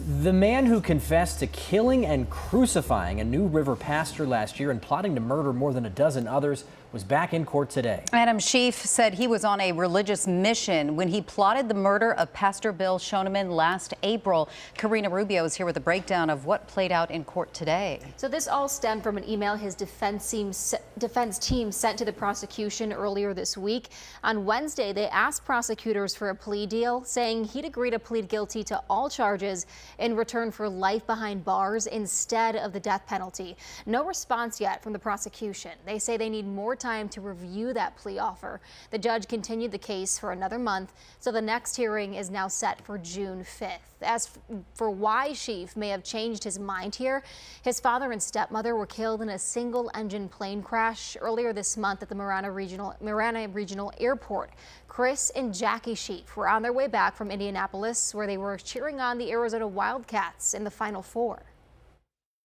The man who confessed to killing and crucifying a New River pastor last year and plotting to murder more than a dozen others was back in court today. Sheafe said he was on a religious mission when he plotted the murder of Pastor Bill Schonemann last April. Karina Rubio is here with a breakdown of what played out in court today. So this all stemmed from an email his defense team sent to the prosecution earlier this week. On Wednesday, they asked prosecutors for a plea deal, saying he'd agree to plead guilty to all charges in return for life behind bars instead of the death penalty. No response yet from the prosecution. They say they need more time to review that plea offer. The judge continued the case for another month, so the next hearing is now set for June 5th. As for why Sheafe may have changed his mind here, his father and stepmother were killed in a single-engine plane crash earlier this month at the Marana Regional Airport. Chris and Jackie Sheafe were on their way back from Indianapolis, where they were cheering on the Arizona Wildcats in the Final Four.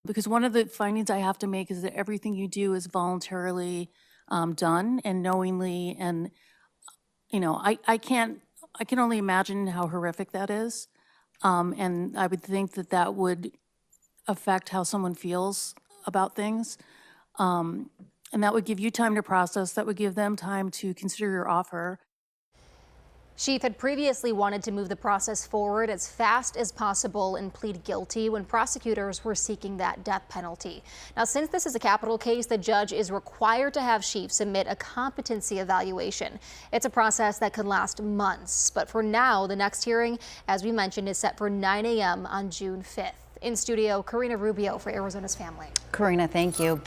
Because one of the findings I have to make is that everything you do is voluntarily done and knowingly, and I can only imagine how horrific that is, and I would think that that would affect how someone feels about things, and that would give you time to process. That would give them time to consider your offer. Sheafe had previously wanted to move the process forward as fast as possible and plead guilty when prosecutors were seeking that death penalty. Now, since this is a capital case, the judge is required to have Sheafe submit a competency evaluation. It's a process that could last months, but for now, the next hearing, as we mentioned, is set for 9 a.m. on June 5th. In studio, Karina Rubio for Arizona's Family. Karina, thank you.